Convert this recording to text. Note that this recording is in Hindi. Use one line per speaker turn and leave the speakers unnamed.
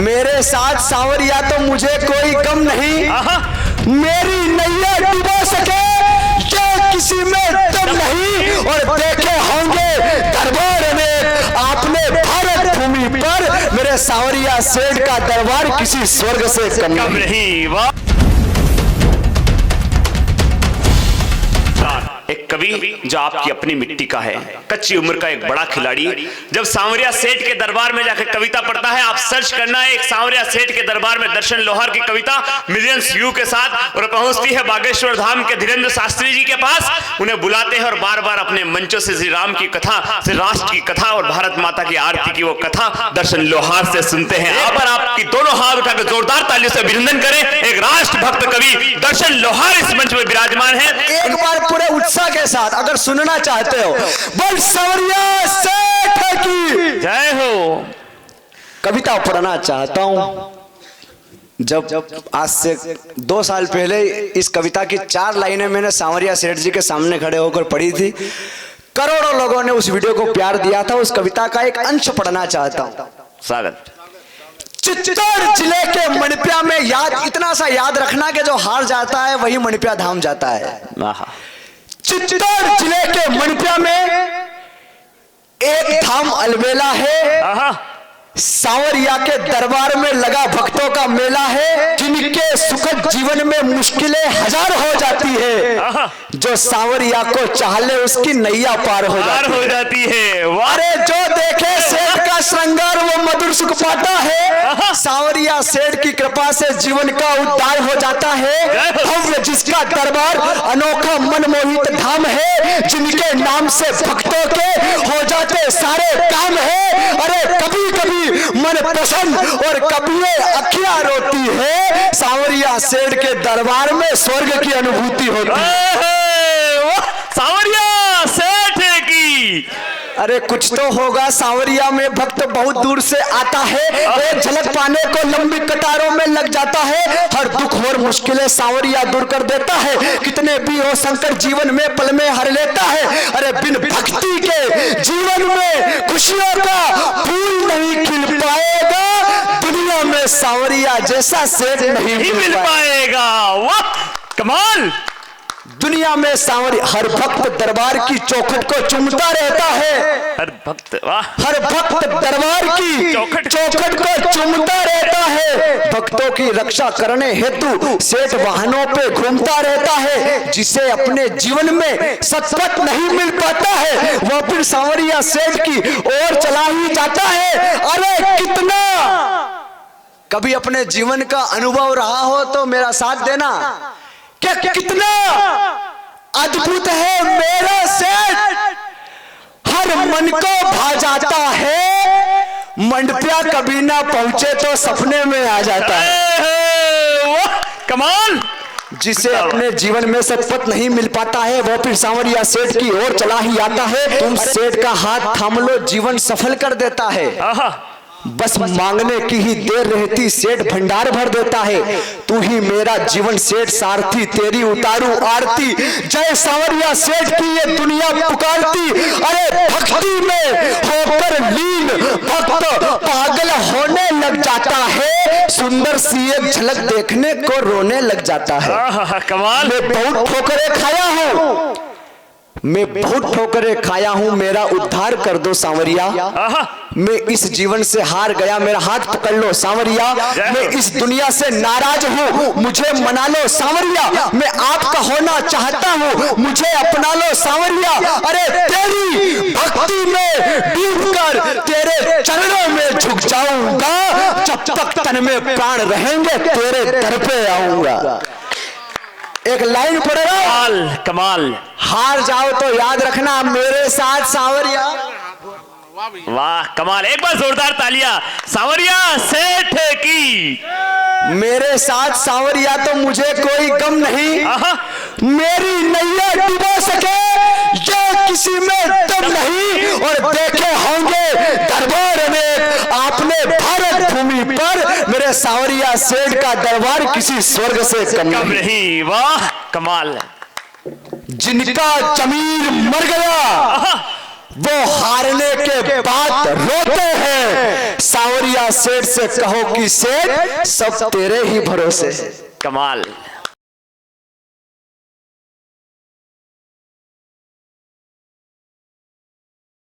मेरे साथ सांवरिया तो मुझे कोई गम नहीं, मेरी नैया डुबो सके ये किसी में दम नहीं। और देखे होंगे दरबार में आपने भारत भूमि पर, मेरे सांवरिया सेठ का दरबार किसी स्वर्ग से कम नहीं।
वाह, एक कवि जो आपकी अपनी मिट्टी का है, कच्ची उम्र का एक बड़ा खिलाड़ी, जब सांवरिया सेठ के दरबार में जाकर कविता पढ़ता है, आप सर्च करना है एक सांवरिया सेठ के दरबार में दर्शन लोहार की कविता मिलियंस व्यू के साथ, और पहुंचती है बागेश्वर धाम के धीरेन्द्र शास्त्री जी के पास। उन्हें बुलाते हैं और बार बार अपने मंचों से श्री राम की कथा, श्री राष्ट्र की कथा और भारत माता की आरती की वो कथा दर्शन लोहार से सुनते हैं। आप और आपकी दोनों हाथ उठाकर जोरदार तालियों से अभिनंदन करें, एक राष्ट्र भक्त कवि दर्शन लोहार इस मंच में विराजमान है।
एक बार पूरे उत्साह के साथ अगर सुनना चाहते हो, बोल सांवरिया सेठ की
जय हो।
कविता पढ़ना चाहता हूं। जब आज से 2 साल पहले इस कविता की 4 लाइनें मैंने सांवरिया सेठ जी के सामने खड़े होकर पढ़ी थी, करोड़ों लोगों ने उस वीडियो को प्यार दिया था। उस कविता का एक अंश पढ़ना चाहता हूं।
स्वागत।
चित्तौड़ जिले के मणिप्या में इतना सा याद रखना कि जो हार जाता है वही मणिप्या धाम जाता है। चित्तौड़ जिले के मणिप्या में एक धाम अलबेला है, सांवरिया के दरबार में लगा भक्तों का मेला है, जिनके सुखद जीवन में मुश्किलें हजार हो जाती है, जो सांवरिया को चाहले उसकी नैया पार हो जाती है। अरे जो देखे सेठ का श्रृंगार वो मधुर सुख पाता है, सांवरिया सेठ की कृपा से जीवन का उद्धार हो जाता है। भव्य जिसका दरबार अनोखा मनमोहित धाम है, जिनके नाम से भक्तों के हो जाते सारे काम है। अरे कभी कभी मन प्रसन्न और कभी अखियां रोती है, सांवरिया सेठ के दरबार में स्वर्ग की अनुभूति होती है।
सांवरिया सेठ की
अरे कुछ तो होगा, सांवरिया में भक्त बहुत दूर से आता है, एक झलक पाने को लंबी कतारों में लग जाता है। हर दुख और मुश्किलें सांवरिया दूर कर देता है, कितने भी हो संकट जीवन में पल में हर लेता है। अरे बिन भक्ति के जीवन में खुशियों का फूल नहीं खिल पाएगा, दुनिया में सांवरिया जैसा सेठ नहीं मिल पाएगा।
वाह कमाल।
दुनिया में सांवरिया हर भक्त दरबार की चौखट को चूमता रहता है,
हर भक्त
दरबार की चौखट को चूमता रहता है। भक्तों की रक्षा करने हेतु सेठ वाहनों पे घूमता रहता है, जिसे अपने जीवन में सतपथ नहीं मिल पाता है वह फिर सांवरिया सेठ की ओर चला ही जाता है। अरे कितना कभी अपने जीवन का अनुभव रहा हो तो मेरा साथ देना, क्या कितना अद्भुत है मेरा सेठ, हर मन को भा जाता है, मंडपिया कभी ना पहुंचे तो सपने में आ जाता है।
कमाल।
जिसे अपने जीवन में सतपथ नहीं मिल पाता है वह फिर सांवरिया सेठ की ओर चला ही आता है। तुम सेठ का हाथ थाम लो, जीवन सफल कर देता है। बस मांगने की ही देर रहती, सेठ भंडार भर देता है। तू ही मेरा जीवन सेठ सारथी, तेरी उतारू आरती, जय सांवरिया सेठ की ये दुनिया पुकारती। अरे भक्ति में होकर लीन भक्त पागल होने लग जाता है, सुंदर सी एक झलक देखने को रोने लग जाता है।
कमाल।
मैं बहुत ठोकरें खाया हूँ, मैं बहुत ठोकरें खाया हूं, मेरा उद्धार कर दो सांवरिया। मैं इस जीवन से हार गया, मेरा हाथ पकड़ लो सांवरिया। मैं इस दुनिया से नाराज हूँ, मुझे मना लो सांवरिया। मैं आपका होना चाहता हूँ, मुझे अपना लो सांवरिया। अरे तेरी भक्ति में डूबकर तेरे चरणों में झुक जाऊंगा, जब तक तन में प्राण रहेंगे तेरे दर पे आऊंगा। एक लाइन पढ़ रहा।
कमाल कमाल।
हार जाओ तो याद रखना मेरे साथ सांवरिया।
वाह कमाल। एक बार जोरदार तालियां सांवरिया सेठ की।
मेरे साथ सांवरिया तो मुझे कोई गम नहीं, मेरी नैया डुबो सके ये किसी में दम नहीं। और देखे होंगे दरबार में आपने भारत भूमि पर, मेरे सांवरिया सेठ का दरबार किसी स्वर्ग से कम
नहीं। वाह कमाल।
जिनका जमीर मर गया वो हारने के बाद रोते हैं। सांवरिया सेठ से कहो कि सेठ सब तेरे ही भरोसे।
कमाल।